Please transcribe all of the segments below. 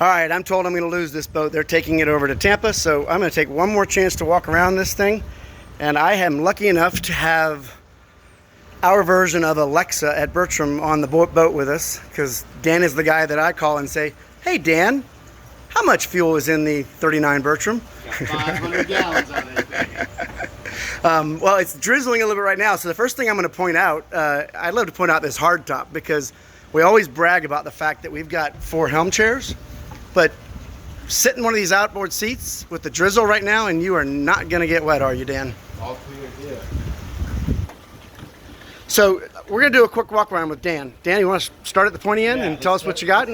All right, I'm told I'm going to lose this boat. They're taking it over to Tampa, so I'm going to take one more chance to walk around this thing. And I am lucky enough to have our version of Alexa at Bertram on the boat with us, because Dan is the guy that I call and say, "Hey Dan, how much fuel is in the 39 Bertram?" Got 500 gallons on it. Well, it's drizzling a little bit right now, so the first thing I'm going to point out, I'd love to point out this hardtop, because we always brag about the fact that we've got 4 helm chairs, but sit in one of these outboard seats with the drizzle right now and you are not going to get wet, are you, Dan? All clear here. So we're going to do a quick walk around with Dan. Dan, you want to start at the pointy end and tell us what you got?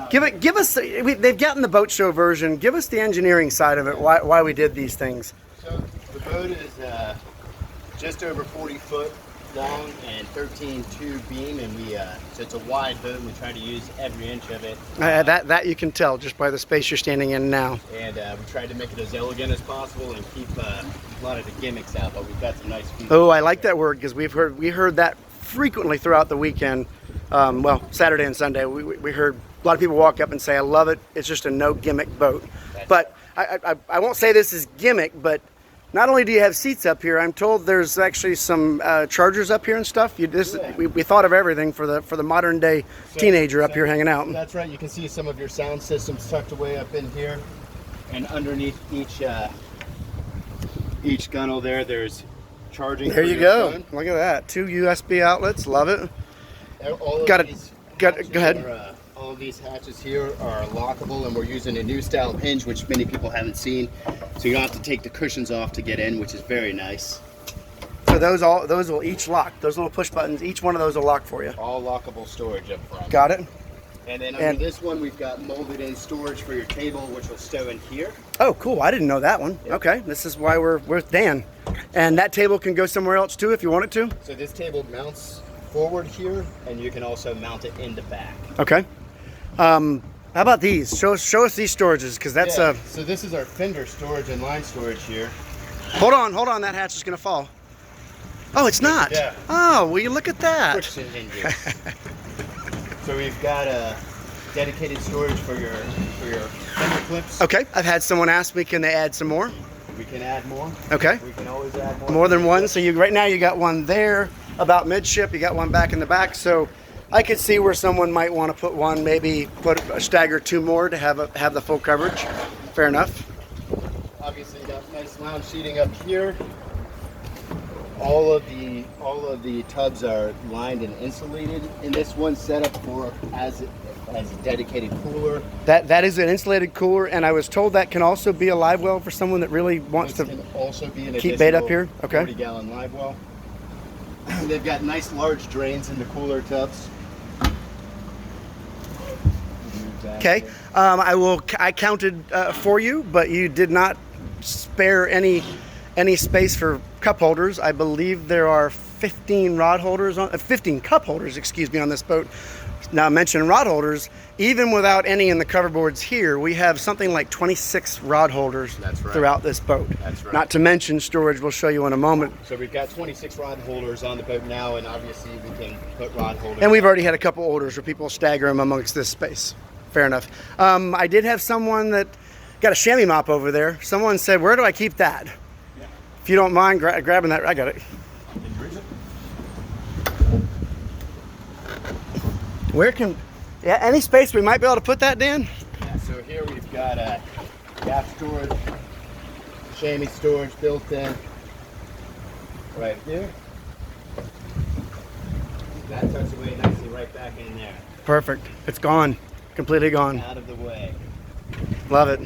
Give us, they've gotten the boat show version. Give us the engineering side of it, why we did these things. So the boat is just over 40 foot long and 13-2 beam, and so it's a wide boat, and we try to use every inch of it. That you can tell just by the space you're standing in now. And we tried to make it as elegant as possible and keep a lot of the gimmicks out, but we've got some nice features. Oh, I like that word, because we heard that frequently throughout the weekend. Well, Saturday and Sunday, we heard a lot of people walk up and say, "I love it. It's just a no gimmick boat." But I won't say this is gimmick, but not only do you have seats up here, I'm told there's actually some chargers up here and stuff. We thought of everything for the modern day teenager up here hanging out. That's right. You can see some of your sound systems tucked away up in here, and underneath each gunnel there's charging. There you go. Phone. Look at that. 2 USB outlets. Love it. Go ahead. All of these hatches here are lockable, and we're using a new style of hinge, which many people haven't seen. So you don't have to take the cushions off to get in, which is very nice. So those will each lock. Those little push buttons, each one of those will lock for you. All lockable storage up front. Got it. And then under this one, we've got molded in storage for your table, which will stow in here. Oh, cool. I didn't know that one. Yep. Okay, this is why we're with Dan. And that table can go somewhere else too if you want it to? So this table mounts forward here, and you can also mount it in the back. Okay. How about these? Show us these storages, because that's So this is our Fender storage and line storage here. Hold on, that hatch is gonna fall. Oh, it's not. Yeah. Oh, will you look at that? Friction hinges. So we've got a dedicated storage for your Fender clips. Okay. I've had someone ask me, can they add some more? We can add more. Okay. We can always add more. More than one. So right now you got one there about midship. You got one back in the back. So I could see where someone might want to put one, maybe put a stagger 2 more to have the full coverage. Fair enough. Obviously, you got nice lounge seating up here. All of the tubs are lined and insulated in this one setup as a dedicated cooler. That is an insulated cooler, and I was told that can also be a live well for someone that really wants to can also be an keep bait up here. Okay. 40-gallon live well. They've got nice large drains in the cooler tubs. Okay, I counted for you, but you did not spare any space for cup holders. I believe there are 15 rod holders 15 cup holders, excuse me, on this boat. Now, mention rod holders, even without any in the cover boards here, we have something like 26 rod holders throughout this boat. That's right. Not to mention storage, we'll show you in a moment. So we've got 26 rod holders on the boat now, and obviously we can put rod holders. And we've already had a couple orders where people stagger them amongst this space. Fair enough. I did have someone that got a chamois mop over there. Someone said, "Where do I keep that?" Yeah. If you don't mind grabbing that, I got it. Where can, any space we might be able to put that, Dan? Yeah, so here we've got a gap storage, chamois storage built in right here. That tucks away nicely right back in there. Perfect. It's gone. Completely gone. Out of the way. Love it.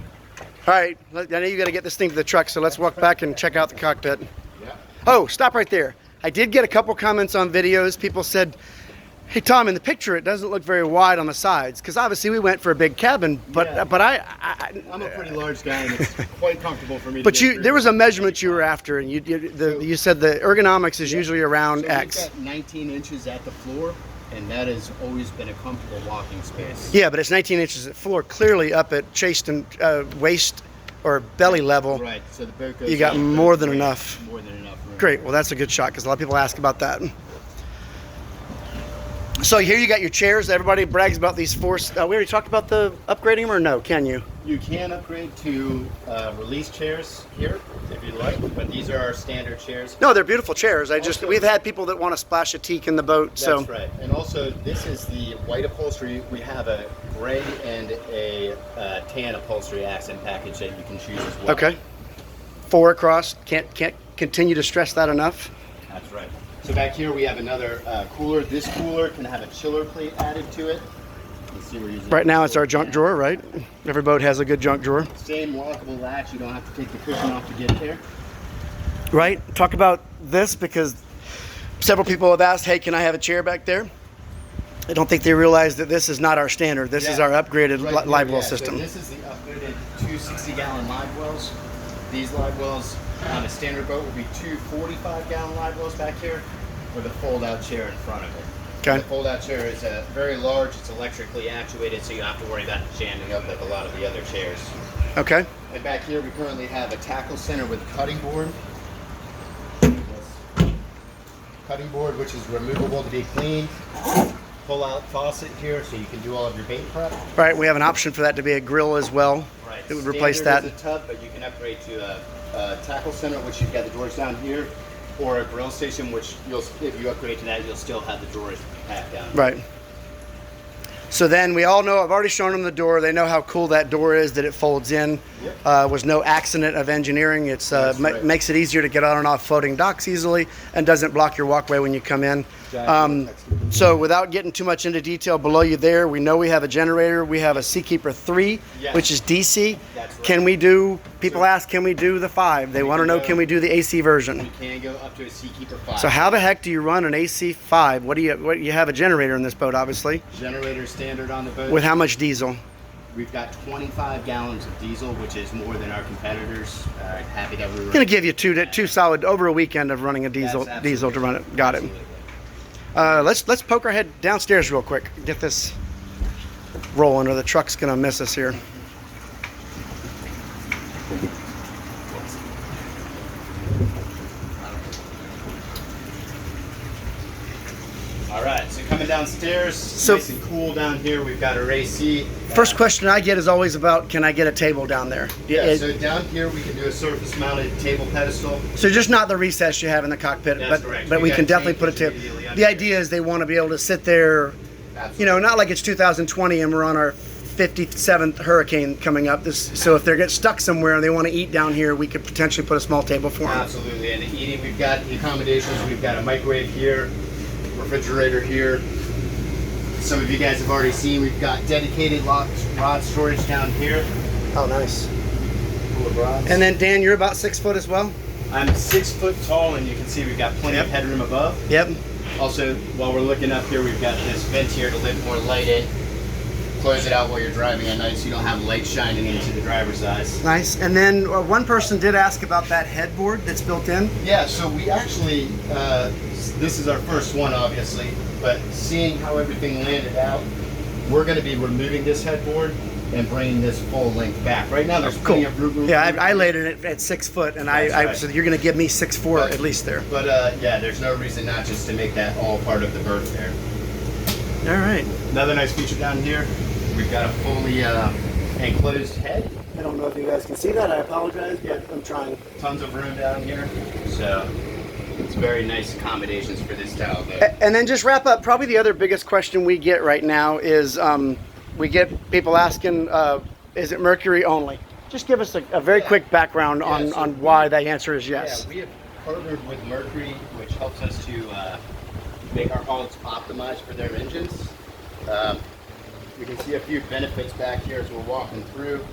All right, I know you got to get this thing to the truck, so let's walk back and check out the cockpit. Yeah. Oh, stop right there. I did get a couple comments on videos. People said, "Hey Tom, in the picture it doesn't look very wide on the sides," because obviously we went for a big cabin, but yeah. I'm a pretty large guy, and it's quite comfortable for me. But there was a measurement you were after, and you said the ergonomics is usually around X. We've got 19 inches at the floor, and that has always been a comfortable walking space. Yeah, but it's 19 inches at floor, clearly up at chest and waist or belly level. Right. So the boat goes. You got more than enough. More than enough room. Great. Well, that's a good shot, because a lot of people ask about that. So here you got your chairs. Everybody brags about these four. We already talked about the upgrading them, or no? Can you? You can upgrade to release chairs here if you'd like, but these are our standard chairs. No, they're beautiful chairs. Also, We've had people that want to splash a teak in the boat. That's right. And also, this is the white upholstery. We have a gray and a tan upholstery accent package that you can choose as well. Okay. 4 across. Can't continue to stress that enough. That's right. So back here we have another cooler. This cooler can have a chiller plate added to it. You see we're using Right now it's our junk drawer, right? Every boat has a good junk drawer. Same lockable latch. You don't have to take the cushion off to get there. Right? Talk about this, because several people have asked, hey, can I have a chair back there? I don't think they realize that this is not our standard. This is our upgraded Livewell system. So this is the upgraded 2 60-gallon Livewells. These Livewells on a standard boat will be 2 45-gallon Livewells back here with a fold-out chair in front of it. Okay. The fold-out chair is very large. It's electrically actuated, so you don't have to worry about it jamming up like a lot of the other chairs. Okay. And back here we currently have a tackle center with cutting board. Cutting board, which is removable to be cleaned. Pull-out faucet here, so you can do all of your bait prep. Right, we have an option for that to be a grill as well. Right. It would replace that. Standard is a tub, but you can upgrade to a tackle center, which you've got the doors down here, or a grill station, which if you upgrade to that, you'll still have the doors packed down. Right. So then we all know, I've already shown them the door. They know how cool that door is, that it folds in. Yep. Was no accident of engineering. It's right. makes it easier to get on and off floating docks easily, and doesn't block your walkway when you come in. Exactly. So without getting too much into detail, below you there, we know we have a generator. We have a Seakeeper 3, Yes. which is DC. That's right. Can we do, people ask, can we do the 5? They want to know, can we do the AC version? You can go up to a Seakeeper 5. So how the heck do you run an AC 5? What you have a generator in this boat, obviously. Generator standard on the boat. With how much diesel? We've got 25 gallons of diesel, which is more than our competitors. Happy that we were Going to give you two solid, over a weekend of running a diesel to run it. Got it. Let's poke our head downstairs real quick. Get this rolling, or the truck's going to miss us here. All right, so coming downstairs, nice and cool down here. We've got our AC. First question I get is always about, can I get a table down there? So down here we can do a surface-mounted table pedestal. So just not the recess you have in the cockpit, That's correct. but we can definitely put a table. immediately under The idea is they want to be able to sit there, not like it's 2020 and we're on our 57th hurricane coming up. So if they get stuck somewhere and they want to eat down here, we could potentially put a small table for them. Absolutely, and the eating, we've got the accommodations. We've got a microwave here, refrigerator here. Some of you guys have already seen we've got dedicated rod storage down here. Oh, nice. Full of rods. And then Dan, you're about 6 foot as well? I'm 6 foot tall, and you can see we've got plenty of headroom above. Yep. Also, while we're looking up here, we've got this vent here to let more light in. Close it out while you're driving at night so you don't have light shining into the driver's eyes. Nice. And then one person did ask about that headboard that's built in. Yeah, so we actually, this is our first one obviously, but seeing how everything landed out, we're going to be removing this headboard and bringing this full length back. Right now there's plenty of room. Yeah, I laid it at 6 foot, and so you're going to give me 6'4" at least there. But yeah, there's no reason not just to make that all part of the berth there. All right. Another nice feature down here, we've got a fully enclosed head. I don't know if you guys can see that. I apologize, but I'm trying. Tons of room down here, so it's very nice accommodations for this style boat. And then just wrap up, probably the other biggest question we get right now is we get people asking, is it Mercury only? Just give us a very quick background on why that answer is yes. Yeah, we have partnered with Mercury, which helps us to make our hulls optimized for their engines. You can see a few benefits back here as we're walking through.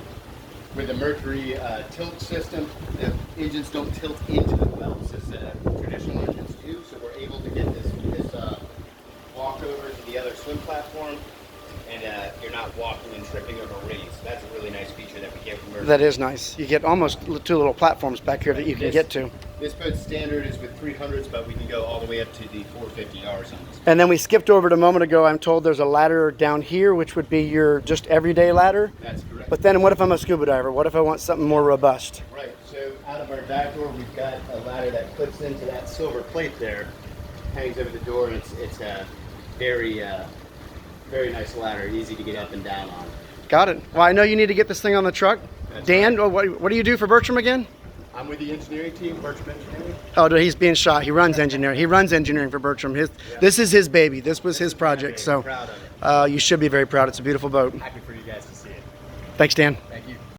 With the Mercury tilt system, the engines don't tilt into the wells as traditional engines do, so we're able to get this walk over to the other swim platform, and you're not walking and tripping over reeds. That's a really nice feature that we get from Mercury. That is nice. You get almost 2 little platforms back here that you can get to. This boat's standard is with 300s, but we can go all the way up to the 450Rs on this. And then we skipped over it a moment ago. I'm told there's a ladder down here, which would be your just everyday ladder. That's correct. But then what if I'm a scuba diver? What if I want something more robust? Right, so out of our back door, we've got a ladder that clips into that silver plate there, hangs over the door, and it's very very nice ladder, easy to get up and down on. Got it. Well, I know you need to get this thing on the truck. That's Dan, right. what do you do for Bertram again? I'm with the engineering team, Bertram Engineering. Oh, no, he's being shot. He runs engineering. He runs engineering for Bertram. This is his baby. This was his project. So Proud of it. you should be very proud. It's a beautiful boat. Happy for you guys to see it. Thanks, Dan. Thank you.